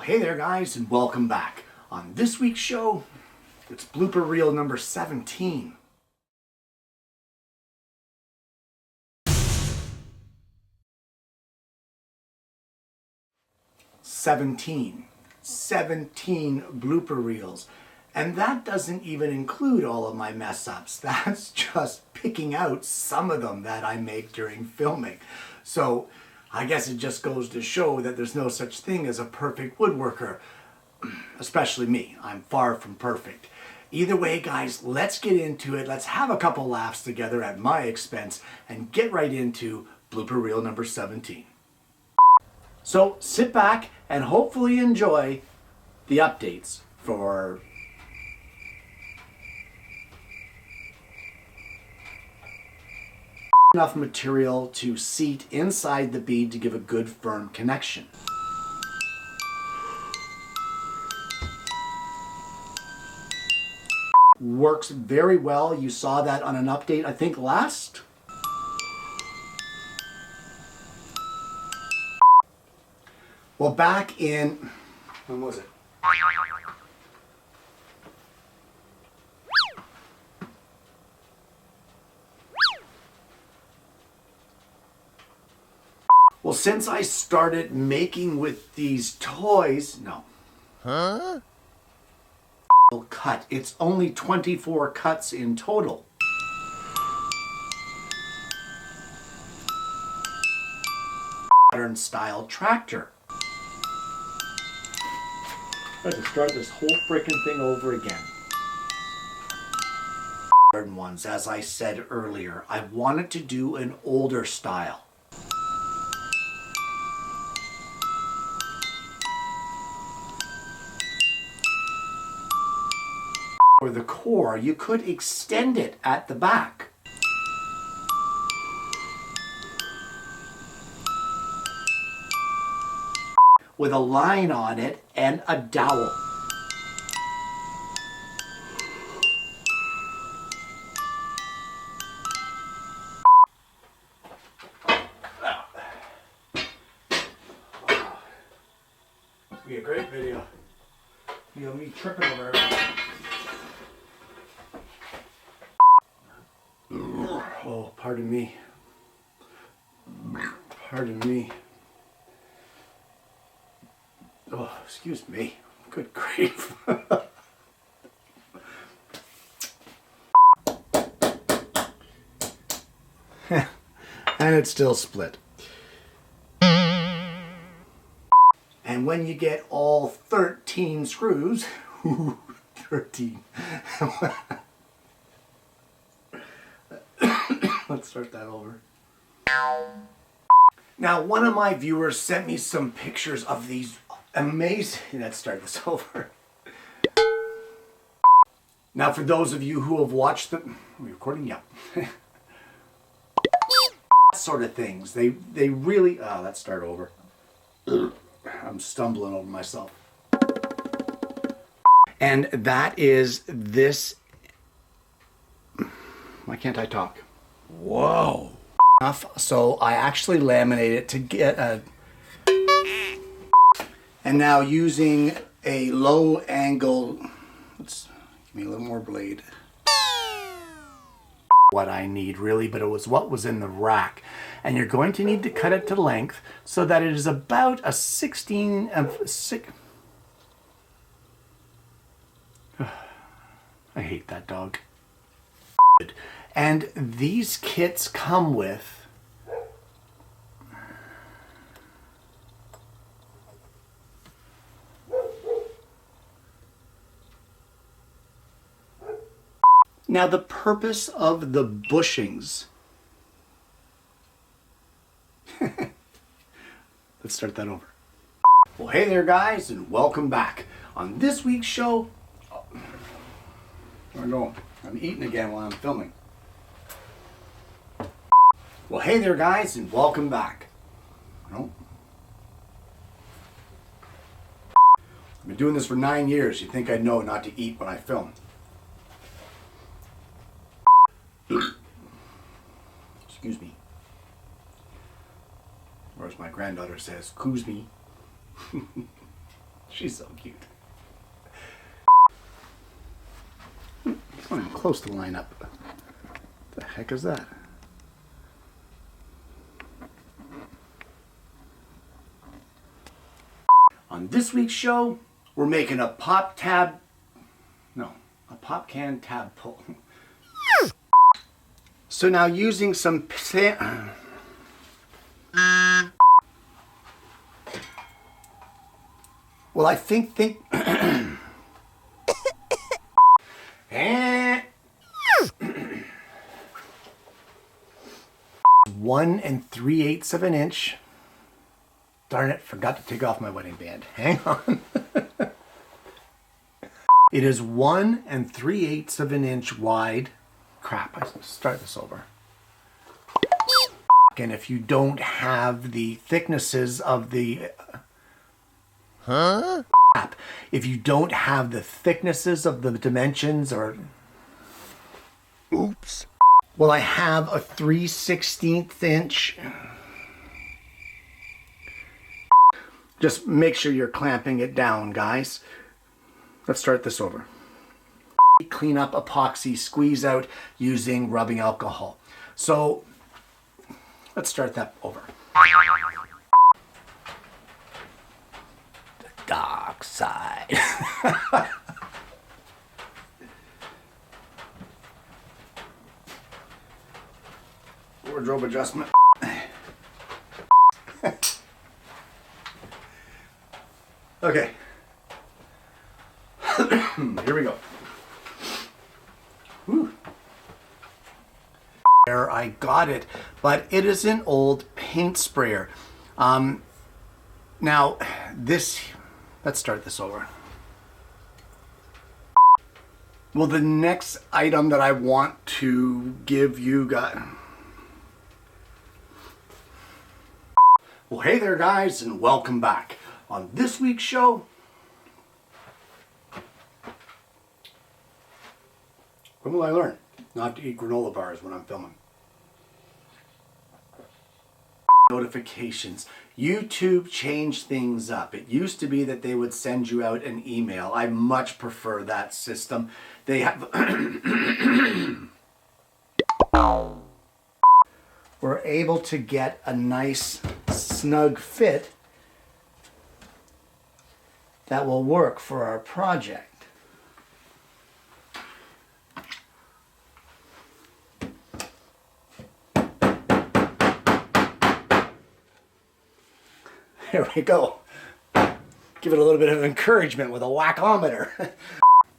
Hey there guys, and welcome back. On this week's show, it's Blooper Reel number 17. Seventeen blooper reels. And that doesn't even include all of my mess ups. That's just picking out some of them that I make during filming. So I guess it just goes to show that there's no such thing as a perfect woodworker. Especially me. I'm far from perfect. Either way, guys, let's get into it. Let's have a couple laughs together at my expense and get right into Blooper Reel number 17. So sit back and hopefully enjoy the updates for enough material to seat inside the bead to give a good firm connection. Works very well. You saw that on an update, I think last. Well, back in, when was it? Well, since I started making with these toys, cut. It's only 24 cuts in total. Modern style tractor. I have to start this whole freaking thing over again. Modern ones, as I said earlier, I wanted to do an older style. For the core, you could extend it at the back. With a line on it and a dowel. It's be a great video. You'll be tripping over everything. Oh, pardon me. Pardon me. Oh, excuse me. Good grief. And it's still split. And when you get all 13 screws, 13. Let's start that over. Now, one of my viewers sent me some pictures of these amazing... Let's start this over. Now, for those of you who have watched the... Are we recording? Yeah. Sort of things. They really... let's start over. I'm stumbling over myself. And that is this... Why can't I talk? Whoa. So I actually laminate it to get a... And now using a low angle... Let's give me a little more blade. What I need really, but it was what was in the rack. And you're going to need to cut it to length so that it is about a 16 of 6. I hate that dog. And these kits come with now the purpose of the bushings. Let's start that over. Well, hey there guys, and welcome back. On this week's show, where am I going? I'm eating again while I'm filming. Well, hey there guys, and welcome back. I've been doing this for 9 years. You'd think I'd know not to eat when I film. Excuse me. Or as my granddaughter says, "Coos me." She's so cute. It's not even close to line up. What the heck is that? On this week's show, we're making a pop can tab pull. So now using some well, I think 1 3/8 of an inch. Darn it, forgot to take off my wedding band. Hang on. It is 1 3/8 of an inch wide. Crap, I start this over. And if you don't have the thicknesses of the... Crap. If you don't have the thicknesses of the dimensions or... Oops. Well, I have a 3/16 inch. Just make sure you're clamping it down, guys. Let's start this over. Clean up epoxy squeeze out using rubbing alcohol. So let's start that over. The dark side. Wardrobe adjustment. Okay. Here we go. Whew. There, I got it, but it is an old paint sprayer. Now this, let's start this over. Well, the next item that I want to give you guys. Well, hey there, guys, and welcome back. On this week's show, when will I learn not to eat granola bars when I'm filming? Notifications. YouTube changed things up. It used to be that they would send you out an email. I much prefer that system. They have... We're able to get a nice snug fit that will work for our project. There we go. Give it a little bit of encouragement with a whackometer.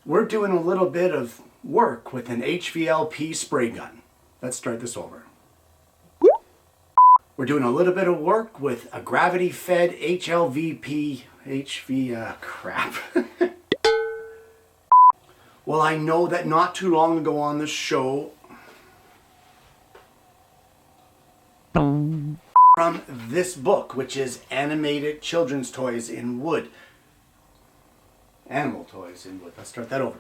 We're doing a little bit of work with an HVLP spray gun. Let's start this over. We're doing a little bit of work with a gravity-fed crap. Well, I know that not too long ago on the show, from this book, which is Animated Children's Toys in Wood. Animal Toys in Wood. Let's start that over.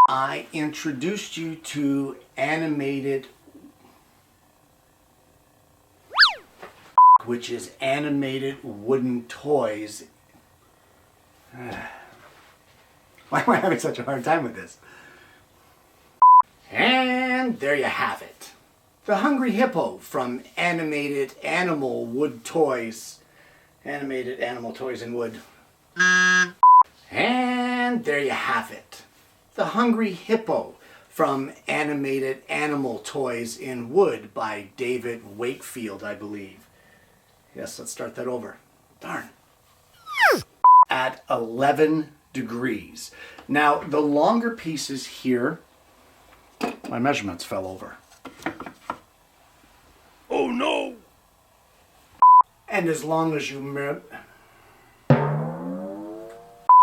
I introduced you to animated, which is animated wooden toys. Why am I having such a hard time with this? And there you have it. The Hungry Hippo from Animated Animal Wood Toys. Animated Animal Toys in Wood. And there you have it. The Hungry Hippo from Animated Animal Toys in Wood by David Wakefield, I believe. Yes, let's start that over. Darn. At 11 degrees. Now, the longer pieces here, my measurements fell over. Oh no! And as long as you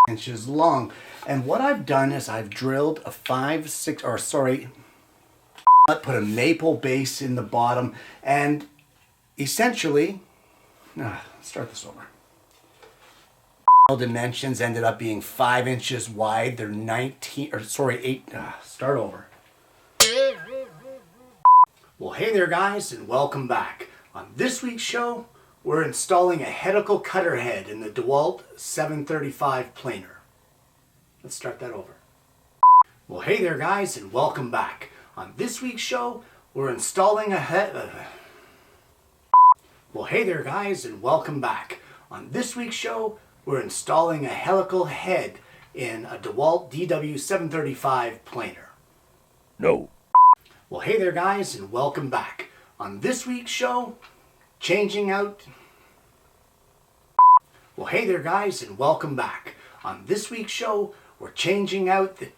inches long. And what I've done is I've drilled a put a maple base in the bottom, and essentially, start this over. Dimensions ended up being 5 inches wide. They're 8. Start over. Well, hey there, guys, and welcome back. On this week's show, We're installing a helical cutter head in the DeWalt 735 planer. Let's start that over. Well, hey there guys, and welcome back. On this week's show, we're installing a Well, hey there guys, and welcome back. On this week's show, we're installing a helical head in a DeWalt DW735 planer. No. Well, hey there guys, and welcome back. On this week's show, changing out... Well, hey there guys, and welcome back. On this week's show, we're changing out the...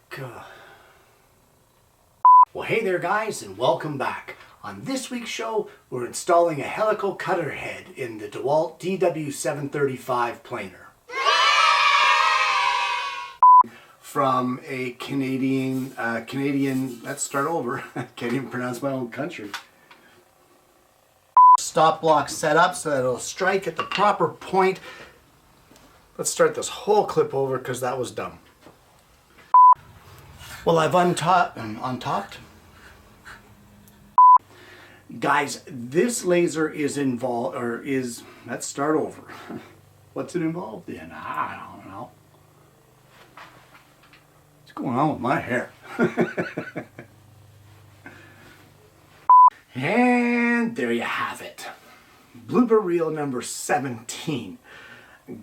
Well, hey there guys, and welcome back. On this week's show, we're installing a helical cutter head in the DeWalt DW735 planer. From a Canadian, let's start over. Can't even pronounce my own country. Stop block set up so that it'll strike at the proper point. Let's start this whole clip over because that was dumb. Well, I've untopped. Guys, this laser is involved, let's start over. What's it involved in? I don't know. What's going on with my hair? And there you have it. Blooper reel number 17.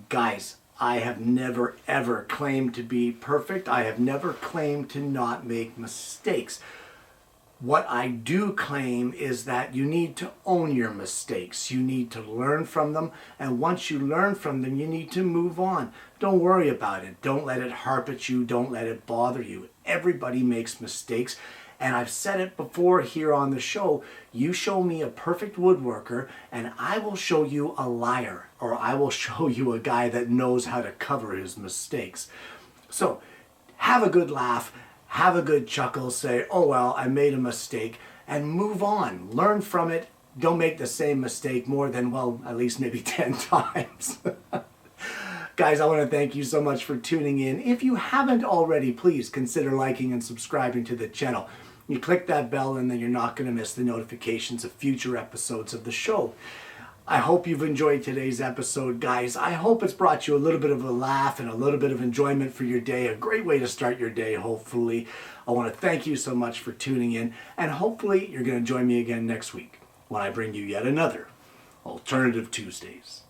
Guys, I have never ever claimed to be perfect. I have never claimed to not make mistakes. What I do claim is that you need to own your mistakes. You need to learn from them. And once you learn from them, you need to move on. Don't worry about it. Don't let it harp at you. Don't let it bother you. Everybody makes mistakes. And I've said it before here on the show, you show me a perfect woodworker and I will show you a liar, or I will show you a guy that knows how to cover his mistakes. So have a good laugh. Have a good chuckle, say, oh well, I made a mistake, and move on. Learn from it. Don't make the same mistake more than, well, at least maybe 10 times. Guys, I want to thank you so much for tuning in. If you haven't already, please consider liking and subscribing to the channel. You click that bell and then you're not going to miss the notifications of future episodes of the show. I hope you've enjoyed today's episode, guys. I hope it's brought you a little bit of a laugh and a little bit of enjoyment for your day. A great way to start your day, hopefully. I want to thank you so much for tuning in, and hopefully you're going to join me again next week when I bring you yet another Alternative Tuesdays.